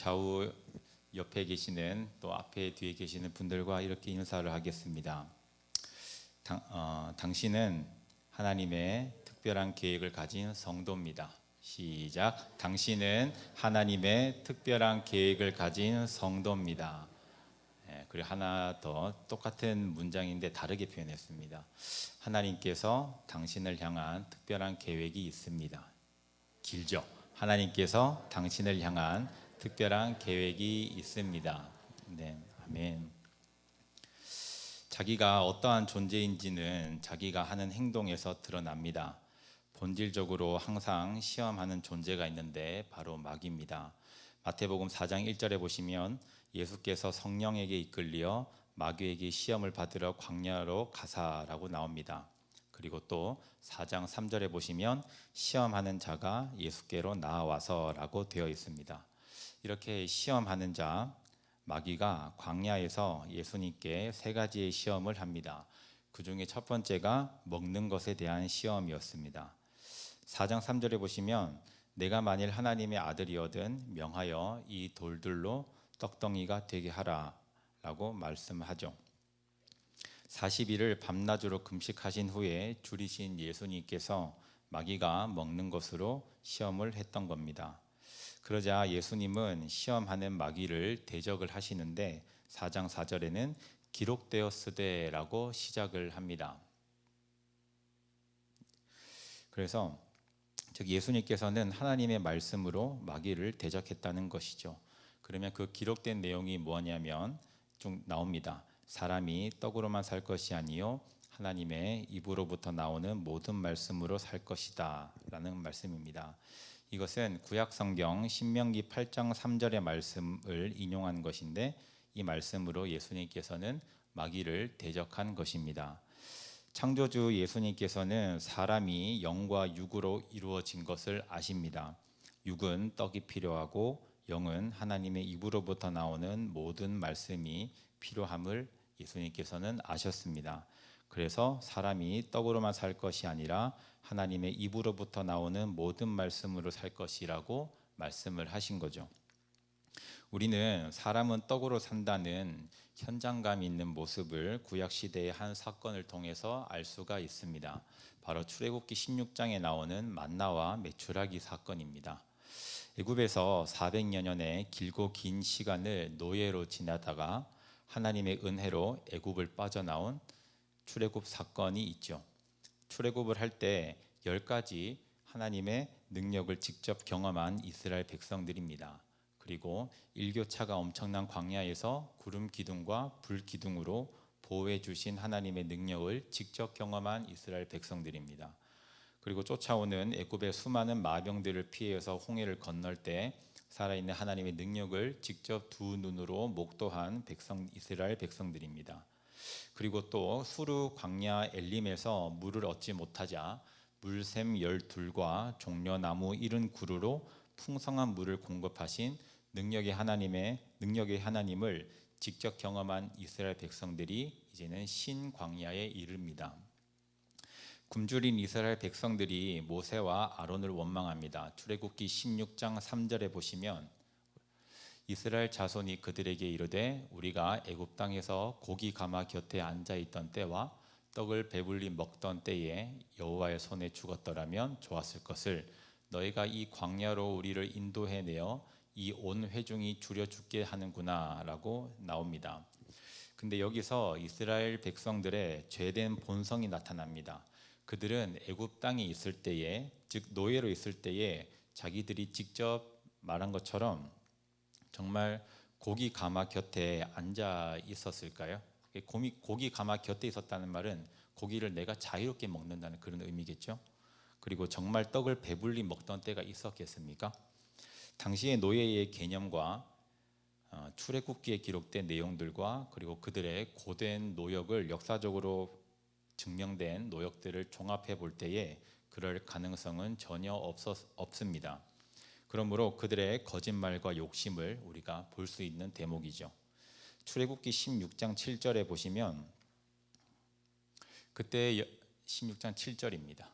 좌우 옆에 계시는 또 앞에 뒤에 계시는 분들과 이렇게 인사를 하겠습니다. 당신은 하나님의 특별한 계획을 가진 성도입니다. 시작. 당신은 하나님의 특별한 계획을 가진 성도입니다. 그리고 하나 더 똑같은 문장인데 다르게 표현했습니다. 하나님께서 당신을 향한 특별한 계획이 있습니다. 길죠. 하나님께서 당신을 향한 특별한 계획이 있습니다. 네, 아멘. 자기가 어떠한 존재인지는 자기가 하는 행동에서 드러납니다. 본질적으로 항상 시험하는 존재가 있는데 바로 마귀입니다. 마태복음 4장 1절에 보시면 예수께서 성령에게 이끌려 마귀에게 시험을 받으러 광야로 가사라고 나옵니다. 그리고 또 4장 3절에 보시면 시험하는 자가 예수께로 나와서라고 되어 있습니다. 이렇게 시험하는 자, 마귀가 광야에서 예수님께 세 가지의 시험을 합니다. 그 중에 첫 번째가 먹는 것에 대한 시험이었습니다. 4장 3절에 보시면 내가 만일 하나님의 아들이거든 명하여 이 돌들로 떡덩이가 되게 하라 라고 말씀하죠. 40일을 밤낮으로 금식하신 후에 줄이신 예수님께서 마귀가 먹는 것으로 시험을 했던 겁니다. 그러자 예수님은 시험하는 마귀를 대적을 하시는데 4장 4절에는 기록되었으되 라고 시작을 합니다. 그래서 즉 예수님께서는 하나님의 말씀으로 마귀를 대적했다는 것이죠. 그러면 그 기록된 내용이 뭐냐면 좀 나옵니다. 사람이 떡으로만 살 것이 아니요 하나님의 입으로부터 나오는 모든 말씀으로 살 것이다 라는 말씀입니다. 이것은 구약성경 신명기 8장 3절의 말씀을 인용한 것인데 이 말씀으로 예수님께서는 마귀를 대적한 것입니다. 창조주 예수님께서는 사람이 영과 육으로 이루어진 것을 아십니다. 육은 떡이 필요하고 영은 하나님의 입으로부터 나오는 모든 말씀이 필요함을 예수님께서는 아셨습니다. 그래서 사람이 떡으로만 살 것이 아니라 하나님의 입으로부터 나오는 모든 말씀으로 살 것이라고 말씀을 하신 거죠. 우리는 사람은 떡으로 산다는 현장감 있는 모습을 구약시대의 한 사건을 통해서 알 수가 있습니다. 바로 출애굽기 16장에 나오는 만나와 메추라기 사건입니다. 애굽에서 400여 년의 길고 긴 시간을 노예로 지나다가 하나님의 은혜로 애굽을 빠져나온 출애굽 사건이 있죠. 출애굽을 할 때 10가지 하나님의 능력을 직접 경험한 이스라엘 백성들입니다. 그리고 일교차가 엄청난 광야에서 구름 기둥과 불 기둥으로 보호해 주신 하나님의 능력을 직접 경험한 이스라엘 백성들입니다. 그리고 쫓아오는 애굽의 수많은 마병들을 피해서 홍해를 건널 때 살아있는 하나님의 능력을 직접 두 눈으로 목도한 이스라엘 백성들입니다. 그리고 또 수르 광야 엘림에서 물을 얻지 못하자 물샘 12과 종려나무 70그루로 풍성한 물을 공급하신 능력의 하나님을 직접 경험한 이스라엘 백성들이 이제는 신광야에 이릅니다. 굶주린 이스라엘 백성들이 모세와 아론을 원망합니다. 출애굽기 16장 3절에 보시면 이스라엘 자손이 그들에게 이르되 우리가 애굽 땅에서 고기 가마 곁에 앉아 있던 때와 떡을 배불리 먹던 때에 여호와의 손에 죽었더라면 좋았을 것을 너희가 이 광야로 우리를 인도해 내어 이 온 회중이 줄여 죽게 하는구나 라고 나옵니다. 근데 여기서 이스라엘 백성들의 죄된 본성이 나타납니다. 그들은 애굽 땅에 있을 때에 즉 노예로 있을 때에 자기들이 직접 말한 것처럼 정말 고기 가마 곁에 앉아 있었을까요? 고기 가마 곁에 있었다는 말은 고기를 내가 자유롭게 먹는다는 그런 의미겠죠. 그리고 정말 떡을 배불리 먹던 때가 있었겠습니까? 당시의 노예의 개념과 출애굽기에 기록된 내용들과 그리고 그들의 고된 노역을 역사적으로 증명된 노역들을 종합해 볼 때에 그럴 가능성은 전혀 없습니다. 그러므로 그들의 거짓말과 욕심을 우리가 볼 수 있는 대목이죠. 출애굽기 16장 7절에 보시면 그때 16장 7절입니다.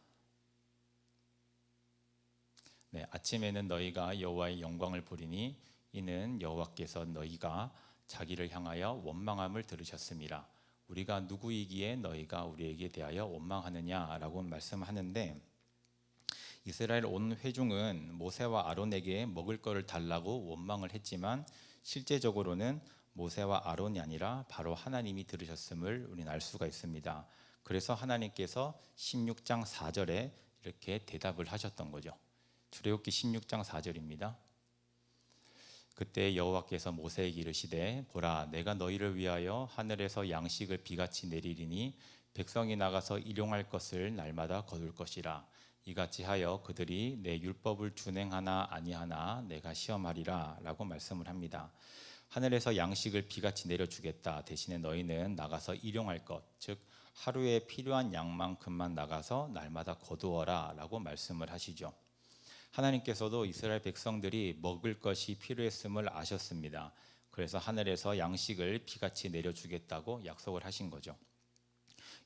네, 아침에는 너희가 여호와의 영광을 보리니 이는 여호와께서 너희가 자기를 향하여 원망함을 들으셨습니다. 우리가 누구이기에 너희가 우리에게 대하여 원망하느냐라고 말씀하는데, 이스라엘 온 회중은 모세와 아론에게 먹을 것을 달라고 원망을 했지만 실제적으로는 모세와 아론이 아니라 바로 하나님이 들으셨음을 우리는 알 수가 있습니다. 그래서 하나님께서 16장 4절에 이렇게 대답을 하셨던 거죠. 출애굽기 16장 4절입니다. 그때 여호와께서 모세에게 이르시되 보라, 내가 너희를 위하여 하늘에서 양식을 비같이 내리리니 백성이 나가서 일용할 것을 날마다 거둘 것이라. 이같이 하여 그들이 내 율법을 준행하나 아니하나 내가 시험하리라 라고 말씀을 합니다. 하늘에서 양식을 비같이 내려주겠다. 대신에 너희는 나가서 일용할 것, 즉 하루에 필요한 양만큼만 나가서 날마다 거두어라 라고 말씀을 하시죠. 하나님께서도 이스라엘 백성들이 먹을 것이 필요했음을 아셨습니다. 그래서 하늘에서 양식을 비같이 내려주겠다고 약속을 하신 거죠.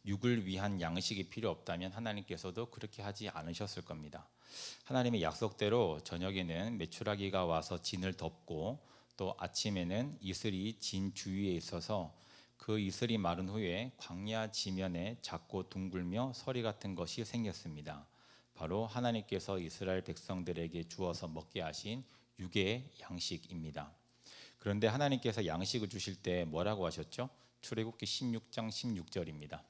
육을 위한 양식이 필요 없다면 하나님께서도 그렇게 하지 않으셨을 겁니다. 하나님의 약속대로 저녁에는 메추라기가 와서 진을 덮고 또 아침에는 이슬이 진 주위에 있어서 그 이슬이 마른 후에 광야 지면에 작고 둥글며 서리 같은 것이 생겼습니다. 바로 하나님께서 이스라엘 백성들에게 주어서 먹게 하신 육의 양식입니다. 그런데 하나님께서 양식을 주실 때 뭐라고 하셨죠? 출애굽기 16장 16절입니다.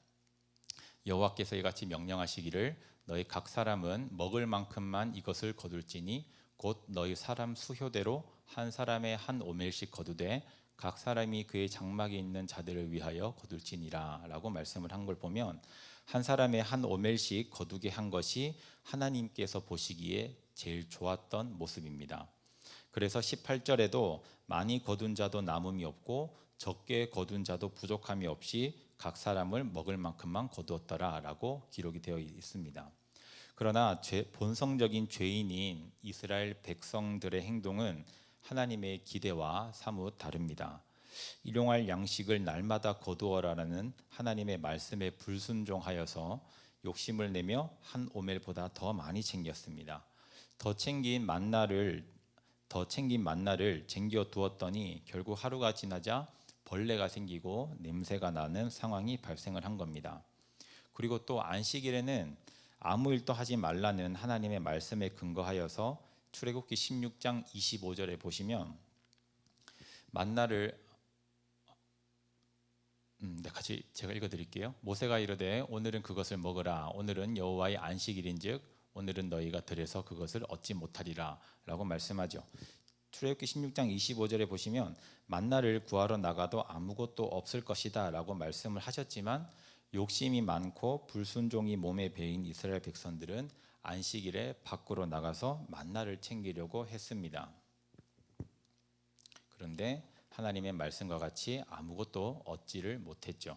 여호와께서 이같이 명령하시기를 너희 각 사람은 먹을 만큼만 이것을 거둘지니 곧 너희 사람 수효대로 한 사람의 한 오멜씩 거두되 각 사람이 그의 장막에 있는 자들을 위하여 거둘지니라 라고 말씀을 한 걸 보면 한 사람의 한 오멜씩 거두게 한 것이 하나님께서 보시기에 제일 좋았던 모습입니다. 그래서 18절에도 많이 거둔 자도 남음이 없고 적게 거둔 자도 부족함이 없이 각 사람을 먹을 만큼만 거두었더라 라고 기록이 되어 있습니다. 그러나 본성적인 죄인인 이스라엘 백성들의 행동은 하나님의 기대와 사뭇 다릅니다. 일용할 양식을 날마다 거두어라라는 하나님의 말씀에 불순종하여서 욕심을 내며 한 오멜보다 더 많이 챙겼습니다. 더 챙긴 만나를 챙겨 두었더니 결국 하루가 지나자 벌레가 생기고 냄새가 나는 상황이 발생을 한 겁니다. 그리고 또 안식일에는 아무 일도 하지 말라는 하나님의 말씀에 근거하여서 출애굽기 16장 25절에 보시면 만나를 같이 제가 읽어드릴게요. 모세가 이르되 오늘은 그것을 먹으라. 오늘은 여호와의 안식일인즉 오늘은 너희가 들에서 그것을 얻지 못하리라 라고 말씀하죠. 출애굽기 16장 25절에 보시면 만나를 구하러 나가도 아무것도 없을 것이다 라고 말씀을 하셨지만 욕심이 많고 불순종이 몸에 배인 이스라엘 백성들은 안식일에 밖으로 나가서 만나를 챙기려고 했습니다. 그런데 하나님의 말씀과 같이 아무것도 얻지를 못했죠.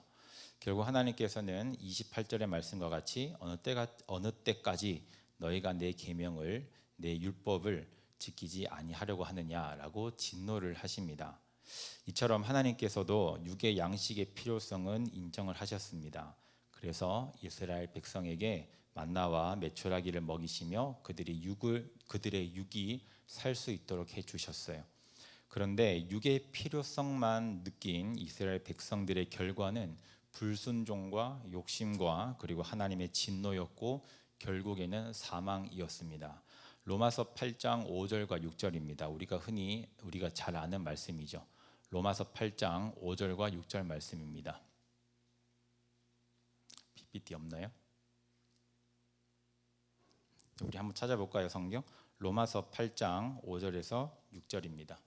결국 하나님께서는 28절의 말씀과 같이 어느 때까지 너희가 내 계명을 내 율법을 지키지 아니하려고 하느냐라고 진노를 하십니다. 이처럼 하나님께서도 육의 양식의 필요성은 인정을 하셨습니다. 그래서 이스라엘 백성에게 만나와 메추라기를 먹이시며 그들의 육이 살 수 있도록 해 주셨어요. 그런데 육의 필요성만 느낀 이스라엘 백성들의 결과는 불순종과 욕심과 그리고 하나님의 진노였고 결국에는 사망이었습니다. 로마서 8장 5절과 6절입니다. 우리가 잘 아는 말씀이죠. 로마서 8장 5절과 6절 말씀입니다. PPT 없나요? 우리 한번 찾아볼까요, 성경? 로마서 8장 5절에서 6절입니다.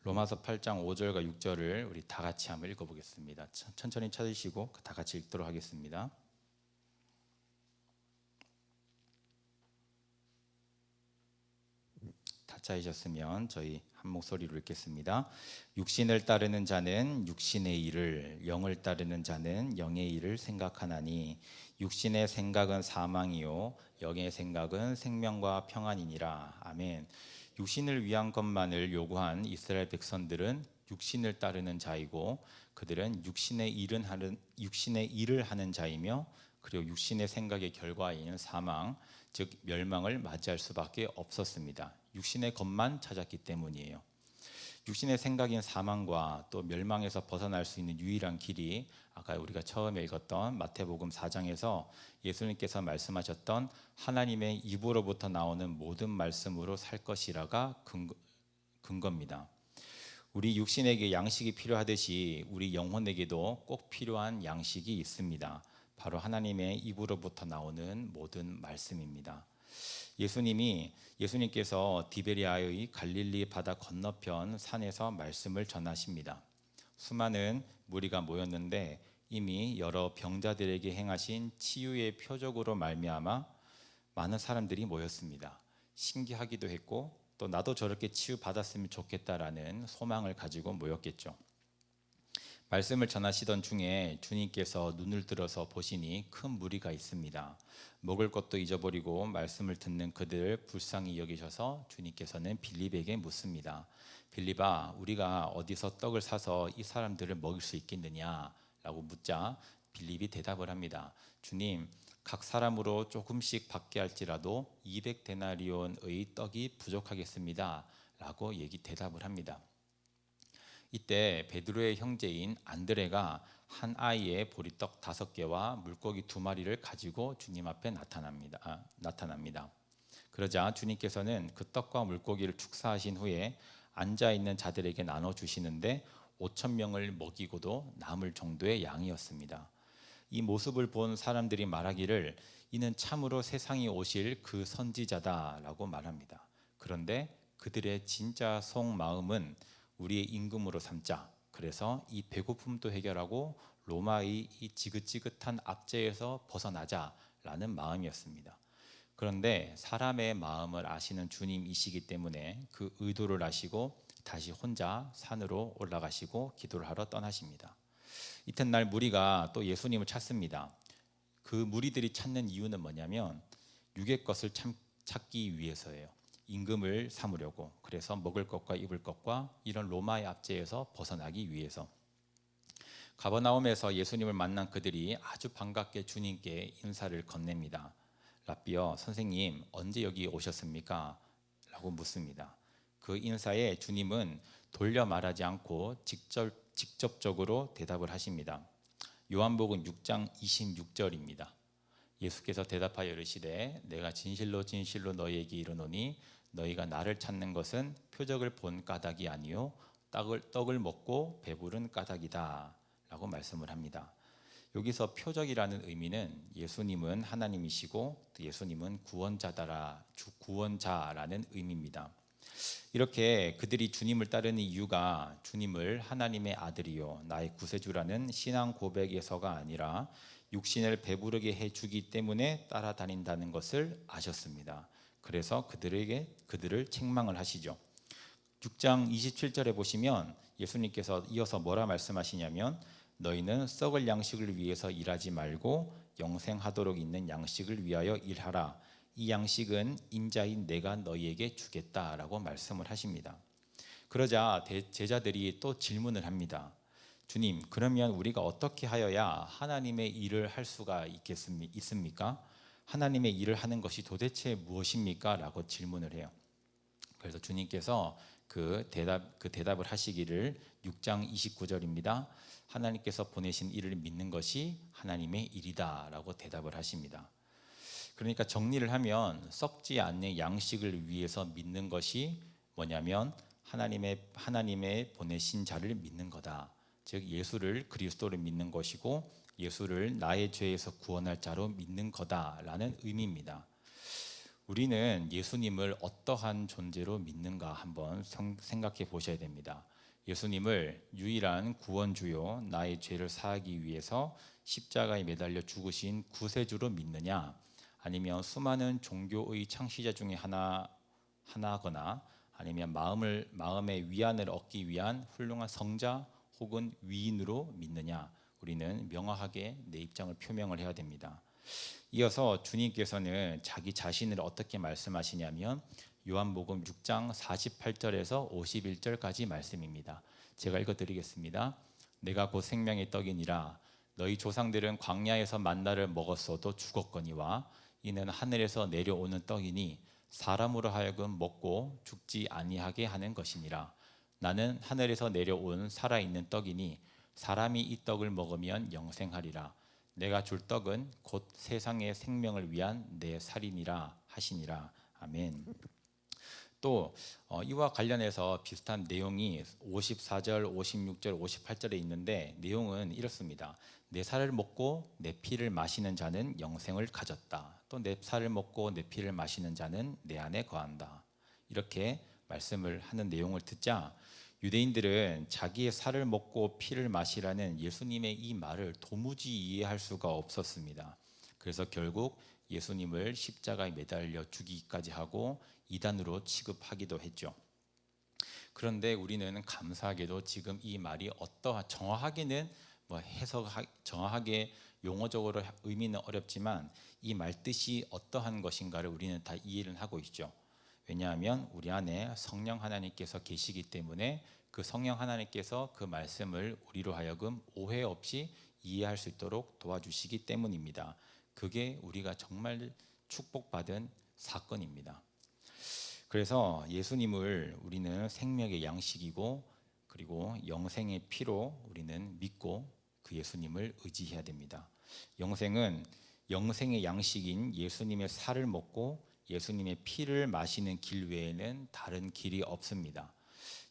로마서 8장 5절과 6절을 우리 다 같이 한번 읽어보겠습니다. 천천히 찾으시고 다 같이 읽도록 하겠습니다. 다 찾으셨으면 저희 한 목소리로 읽겠습니다. 육신을 따르는 자는 육신의 일을, 영을 따르는 자는 영의 일을 생각하나니 육신의 생각은 사망이요 영의 생각은 생명과 평안이니라. 아멘. 육신을 위한 것만을 요구한 이스라엘 백성들은 육신을 따르는 자이고 그들은 육신의 일을 하는 자이며 그리고 육신의 생각의 결과인 사망, 즉 멸망을 맞이할 수밖에 없었습니다. 육신의 것만 찾았기 때문이에요. 육신의 생각인 사망과 또 멸망에서 벗어날 수 있는 유일한 길이 아까 우리가 처음에 읽었던 마태복음 4장에서 예수님께서 말씀하셨던 하나님의 입으로부터 나오는 모든 말씀으로 살 것이라가 근거입니다. 우리 육신에게 양식이 필요하듯이 우리 영혼에게도 꼭 필요한 양식이 있습니다. 바로 하나님의 입으로부터 나오는 모든 말씀입니다. 예수님께서 디베리아의 갈릴리 바다 건너편 산에서 말씀을 전하십니다. 수많은 무리가 모였는데 이미 여러 병자들에게 행하신 치유의 표적으로 말미암아 많은 사람들이 모였습니다. 신기하기도 했고 또 나도 저렇게 치유받았으면 좋겠다라는 소망을 가지고 모였겠죠. 말씀을 전하시던 중에 주님께서 눈을 들어서 보시니 큰 무리가 있습니다. 먹을 것도 잊어버리고 말씀을 듣는 그들을 불쌍히 여기셔서 주님께서는 빌립에게 묻습니다. 빌립아, 우리가 어디서 떡을 사서 이 사람들을 먹일 수 있겠느냐? 라고 묻자 빌립이 대답을 합니다. 주님, 각 사람으로 조금씩 받게 할지라도 200데나리온의 떡이 부족하겠습니다. 라고 대답을 합니다. 이때 베드로의 형제인 안드레가 한 아이의 보리떡 5개와 물고기 2마리를 가지고 주님 앞에 나타납니다. 그러자 주님께서는 그 떡과 물고기를 축사하신 후에 앉아있는 자들에게 나눠주시는데 5,000명을 먹이고도 남을 정도의 양이었습니다. 이 모습을 본 사람들이 말하기를 이는 참으로 세상에 오실 그 선지자다라고 말합니다. 그런데 그들의 진짜 속마음은 우리의 임금으로 삼자. 그래서 이 배고픔도 해결하고 로마의 이 지긋지긋한 압제에서 벗어나자라는 마음이었습니다. 그런데 사람의 마음을 아시는 주님이시기 때문에 그 의도를 아시고 다시 혼자 산으로 올라가시고 기도를 하러 떠나십니다. 이튿날 무리가 또 예수님을 찾습니다. 그 무리들이 찾는 이유는 뭐냐면 육의 것을 찾기 위해서예요. 임금을 삼으려고. 그래서 먹을 것과 입을 것과 이런 로마의 압제에서 벗어나기 위해서. 가버나움에서 예수님을 만난 그들이 아주 반갑게 주님께 인사를 건넵니다. 랍비여, 선생님, 언제 여기 오셨습니까? 라고 묻습니다. 그 인사에 주님은 돌려 말하지 않고 직접적으로 대답을 하십니다. 요한복음 6장 26절입니다. 예수께서 대답하여 이르시되 내가 진실로 진실로 너희에게 이르노니 너희가 나를 찾는 것은 표적을 본 까닭이 아니요 떡을 먹고 배부른 까닭이다 라고 말씀을 합니다. 여기서 표적이라는 의미는 예수님은 하나님이시고 예수님은 구원자라는 의미입니다. 이렇게 그들이 주님을 따르는 이유가 주님을 하나님의 아들이요 나의 구세주라는 신앙 고백에서가 아니라 육신을 배부르게 해주기 때문에 따라다닌다는 것을 아셨습니다. 그래서 그들을 책망을 하시죠. 6장 27절에 보시면 예수님께서 이어서 뭐라 말씀하시냐면 너희는 썩을 양식을 위해서 일하지 말고 영생하도록 있는 양식을 위하여 일하라. 이 양식은 인자인 내가 너희에게 주겠다라고 말씀을 하십니다. 그러자 제자들이 또 질문을 합니다. 주님, 그러면 우리가 어떻게 하여야 하나님의 일을 할 수가 있습니까? 하나님의 일을 하는 것이 도대체 무엇입니까? 라고 질문을 해요. 그래서 주님께서 그 대답을 하시기를 6장 29절입니다. 하나님께서 보내신 일을 믿는 것이 하나님의 일이다 라고 대답을 하십니다. 그러니까 정리를 하면 썩지 않는 양식을 위해서 믿는 것이 뭐냐면 하나님의 보내신 자를 믿는 거다. 즉 예수를 그리스도를 믿는 것이고 예수를 나의 죄에서 구원할 자로 믿는 거다라는 의미입니다. 우리는 예수님을 어떠한 존재로 믿는가 한번 생각해 보셔야 됩니다. 예수님을 유일한 구원주요 나의 죄를 사하기 위해서 십자가에 매달려 죽으신 구세주로 믿느냐, 아니면 수많은 종교의 창시자 중에 하나거나 아니면 마음의 위안을 얻기 위한 훌륭한 성자 혹은 위인으로 믿느냐, 우리는 명확하게 내 입장을 표명을 해야 됩니다. 이어서 주님께서는 자기 자신을 어떻게 말씀하시냐면 요한복음 6장 48절에서 51절까지 말씀입니다. 제가 읽어드리겠습니다. 내가 곧 생명의 떡이니라. 너희 조상들은 광야에서 만나를 먹었어도 죽었거니와 이는 하늘에서 내려오는 떡이니 사람으로 하여금 먹고 죽지 아니하게 하는 것이니라. 나는 하늘에서 내려온 살아있는 떡이니 사람이 이 떡을 먹으면 영생하리라. 내가 줄 떡은 곧 세상의 생명을 위한 내 살이니라 하시니라. 아멘. 또 이와 관련해서 비슷한 내용이 54절, 56절, 58절에 있는데 내용은 이렇습니다. 내 살을 먹고 내 피를 마시는 자는 영생을 가졌다. 또 내 살을 먹고 내 피를 마시는 자는 내 안에 거한다. 이렇게 말씀을 하는 내용을 듣자 유대인들은 자기의 살을 먹고 피를 마시라는 예수님의 이 말을 도무지 이해할 수가 없었습니다. 그래서 결국 예수님을 십자가에 매달려 죽이기까지 하고 이단으로 취급하기도 했죠. 그런데 우리는 감사하게도 지금 이 말이 정확하게는 정확하게 용어적으로 의미는 어렵지만 이 말 뜻이 어떠한 것인가를 우리는 다 이해를 하고 있죠. 왜냐하면 우리 안에 성령 하나님께서 계시기 때문에 그 성령 하나님께서 그 말씀을 우리로 하여금 오해 없이 이해할 수 있도록 도와주시기 때문입니다. 그게 우리가 정말 축복받은 사건입니다. 그래서 예수님을 우리는 생명의 양식이고 그리고 영생의 피로 우리는 믿고 그 예수님을 의지해야 됩니다. 영생의 양식인 예수님의 살을 먹고 예수님의 피를 마시는 길 외에는 다른 길이 없습니다.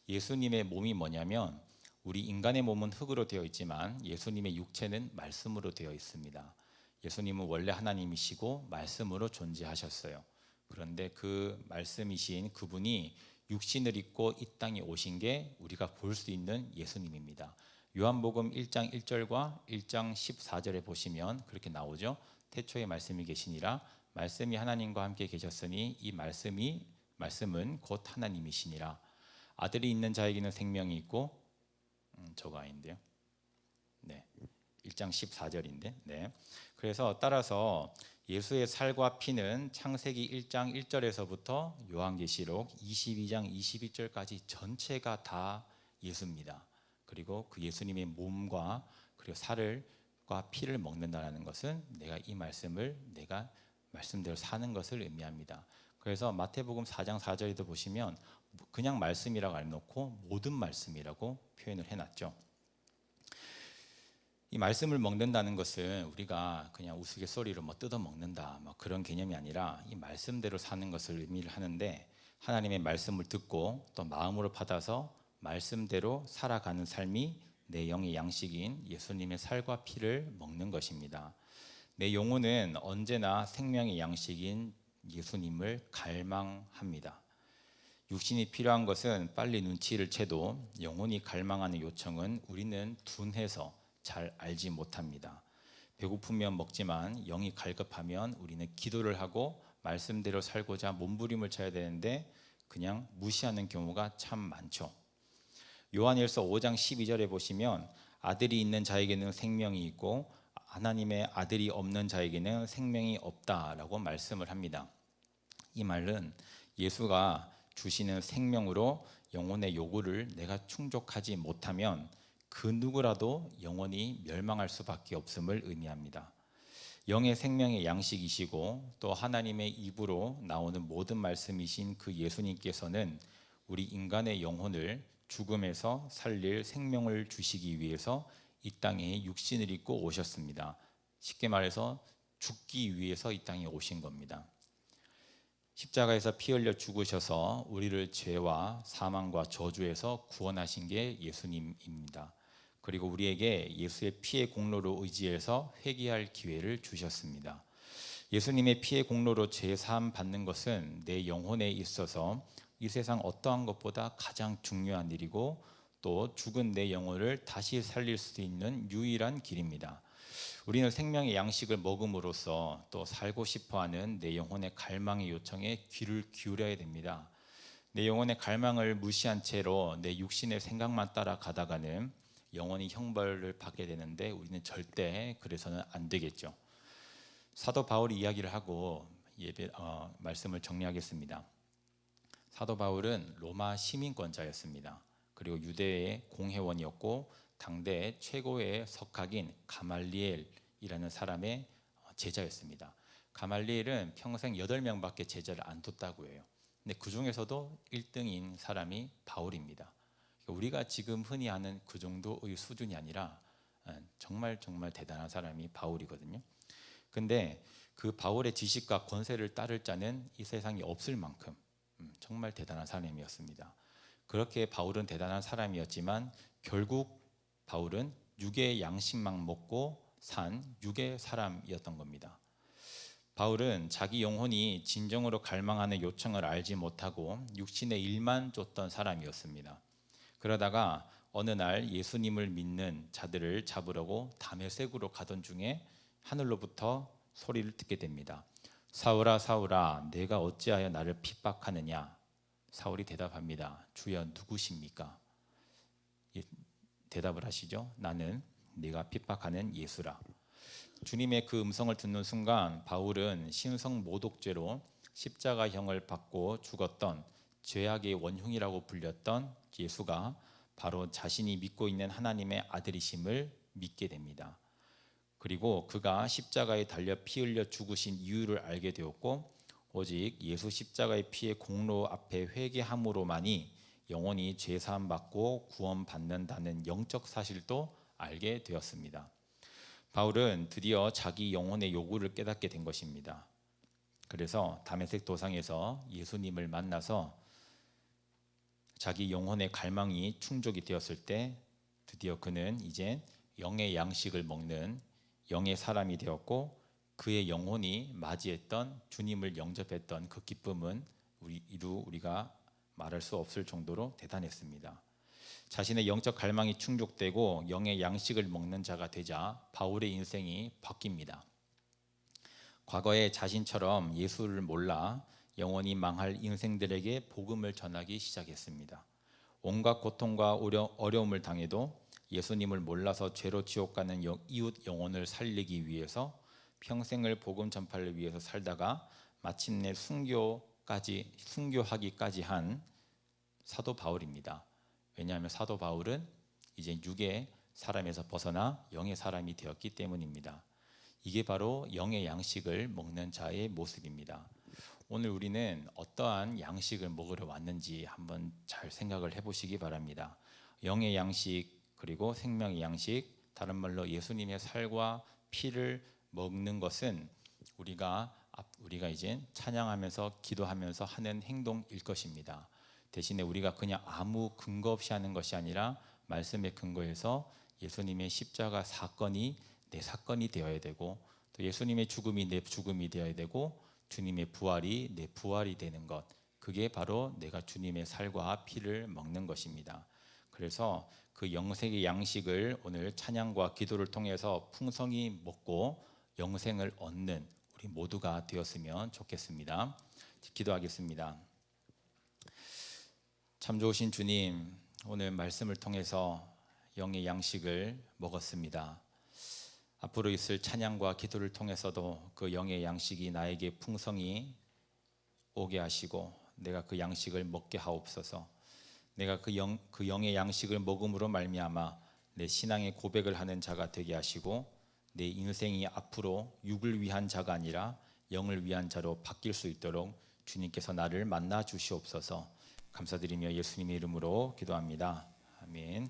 예수님의 몸이 뭐냐면 우리 인간의 몸은 흙으로 되어 있지만 예수님의 육체는 말씀으로 되어 있습니다. 예수님은 원래 하나님이시고 말씀으로 존재하셨어요. 그런데 그 말씀이신 그분이 육신을 입고 이 땅에 오신 게 우리가 볼 수 있는 예수님입니다. 요한복음 1장 1절과 1장 14절에 보시면 그렇게 나오죠. 태초에 말씀이 계시니라 말씀이 하나님과 함께 계셨으니 이 말씀은 곧 하나님이시니라. 아들이 있는 자에게는 생명이 있고 저거 아닌데요. 네. 1장 14절인데. 네. 그래서 따라서 예수의 살과 피는 창세기 1장 1절에서부터 요한계시록 22장 22절까지 전체가 다 예수입니다. 그리고 그 예수님의 몸과 그리고 살과 피를 먹는다는 것은 내가 이 말씀을 내가 말씀대로 사는 것을 의미합니다. 그래서 마태복음 4장 4절에도 보시면 그냥 말씀이라고 안 놓고 모든 말씀이라고 표현을 해놨죠. 이 말씀을 먹는다는 것은 우리가 그냥 우스갯소리로 뜯어 먹는다 그런 개념이 아니라 이 말씀대로 사는 것을 의미를 하는데 하나님의 말씀을 듣고 또 마음으로 받아서 말씀대로 살아가는 삶이 내 영의 양식인 예수님의 살과 피를 먹는 것입니다. 내 영혼은 언제나 생명의 양식인 예수님을 갈망합니다. 육신이 필요한 것은 빨리 눈치를 채도 영혼이 갈망하는 요청은 우리는 둔해서 잘 알지 못합니다. 배고프면 먹지만 영이 갈급하면 우리는 기도를 하고 말씀대로 살고자 몸부림을 쳐야 되는데 그냥 무시하는 경우가 참 많죠. 요한일서 5장 12절에 보시면 아들이 있는 자에게는 생명이 있고 하나님의 아들이 없는 자에게는 생명이 없다라고 말씀을 합니다. 이 말은 예수가 주시는 생명으로 영혼의 요구를 내가 충족하지 못하면 그 누구라도 영원히 멸망할 수밖에 없음을 의미합니다. 영의 생명의 양식이시고 또 하나님의 입으로 나오는 모든 말씀이신 그 예수님께서는 우리 인간의 영혼을 죽음에서 살릴 생명을 주시기 위해서 이 땅에 육신을 입고 오셨습니다. 쉽게 말해서 죽기 위해서 이 땅에 오신 겁니다. 십자가에서 피 흘려 죽으셔서 우리를 죄와 사망과 저주에서 구원하신 게 예수님입니다. 그리고 우리에게 예수의 피의 공로로 의지해서 회개할 기회를 주셨습니다. 예수님의 피의 공로로 죄 사함 받는 것은 내 영혼에 있어서 이 세상 어떠한 것보다 가장 중요한 일이고 또 죽은 내 영혼을 다시 살릴 수 있는 유일한 길입니다. 우리는 생명의 양식을 먹음으로써 또 살고 싶어하는 내 영혼의 갈망의 요청에 귀를 기울여야 됩니다. 내 영혼의 갈망을 무시한 채로 내 육신의 생각만 따라가다가는 영원히 형벌을 받게 되는데 우리는 절대 그래서는 안 되겠죠. 사도 바울이 이야기를 하고 말씀을 정리하겠습니다. 사도 바울은 로마 시민권자였습니다. 그리고 유대의 공회원이었고 당대 최고의 석학인 가말리엘이라는 사람의 제자였습니다. 가말리엘은 평생 8명밖에 제자를 안 뒀다고 해요. 근데 그 중에서도 1등인 사람이 바울입니다. 우리가 지금 흔히 아는 그 정도의 수준이 아니라 정말 정말 대단한 사람이 바울이거든요. 근데 그 바울의 지식과 권세를 따를 자는 이 세상에 없을 만큼 정말 대단한 사람이었습니다. 그렇게 바울은 대단한 사람이었지만 결국 바울은 육의 양식만 먹고 산 육의 사람이었던 겁니다. 바울은 자기 영혼이 진정으로 갈망하는 요청을 알지 못하고 육신의 일만 쫓던 사람이었습니다. 그러다가 어느 날 예수님을 믿는 자들을 잡으려고 다메섹으로 가던 중에 하늘로부터 소리를 듣게 됩니다. 사울아 사울아 내가 어찌하여 나를 핍박하느냐. 사울이 대답합니다. 주여 누구십니까? 대답을 하시죠. 나는 네가 핍박하는 예수라. 주님의 그 음성을 듣는 순간 바울은 신성모독죄로 십자가형을 받고 죽었던 죄악의 원흉이라고 불렸던 예수가 바로 자신이 믿고 있는 하나님의 아들이심을 믿게 됩니다. 그리고 그가 십자가에 달려 피 흘려 죽으신 이유를 알게 되었고 오직 예수 십자가의 피의 공로 앞에 회개함으로만이 영원히 죄사함 받고 구원받는다는 영적 사실도 알게 되었습니다. 바울은 드디어 자기 영혼의 요구를 깨닫게 된 것입니다. 그래서 다메섹 도상에서 예수님을 만나서 자기 영혼의 갈망이 충족이 되었을 때 드디어 그는 이제 영의 양식을 먹는 영의 사람이 되었고 그의 영혼이 맞이했던 주님을 영접했던 그 기쁨은 우리가 말할 수 없을 정도로 대단했습니다. 자신의 영적 갈망이 충족되고 영의 양식을 먹는 자가 되자 바울의 인생이 바뀝니다. 과거에 자신처럼 예수를 몰라 영원히 망할 인생들에게 복음을 전하기 시작했습니다. 온갖 고통과 어려움을 당해도 예수님을 몰라서 죄로 지옥 가는 이웃 영혼을 살리기 위해서 평생을 복음 전파를 위해서 살다가 마침내 순교하기까지 한 사도 바울입니다. 왜냐하면 사도 바울은 이제 육의 사람에서 벗어나 영의 사람이 되었기 때문입니다. 이게 바로 영의 양식을 먹는 자의 모습입니다. 오늘 우리는 어떠한 양식을 먹으러 왔는지 한번 잘 생각을 해보시기 바랍니다. 영의 양식 그리고 생명의 양식, 다른 말로 예수님의 살과 피를 먹는 것은 우리가 이제 찬양하면서 기도하면서 하는 행동일 것입니다. 대신에 우리가 그냥 아무 근거 없이 하는 것이 아니라 말씀에 근거해서 예수님의 십자가 사건이 내 사건이 되어야 되고 또 예수님의 죽음이 내 죽음이 되어야 되고 주님의 부활이 내 부활이 되는 것, 그게 바로 내가 주님의 살과 피를 먹는 것입니다. 그래서 그 영생의 양식을 오늘 찬양과 기도를 통해서 풍성히 먹고 영생을 얻는 우리 모두가 되었으면 좋겠습니다. 기도하겠습니다. 참 좋으신 주님, 오늘 말씀을 통해서 영의 양식을 먹었습니다. 앞으로 있을 찬양과 기도를 통해서도 그 영의 양식이 나에게 풍성히 오게 하시고 내가 그 양식을 먹게 하옵소서. 내가 그 영의 양식을 먹음으로 말미암아 내 신앙의 고백을 하는 자가 되게 하시고 내 인생이 앞으로 육을 위한 자가 아니라 영을 위한 자로 바뀔 수 있도록 주님께서 나를 만나 주시옵소서. 감사드리며 예수님의 이름으로 기도합니다. 아멘.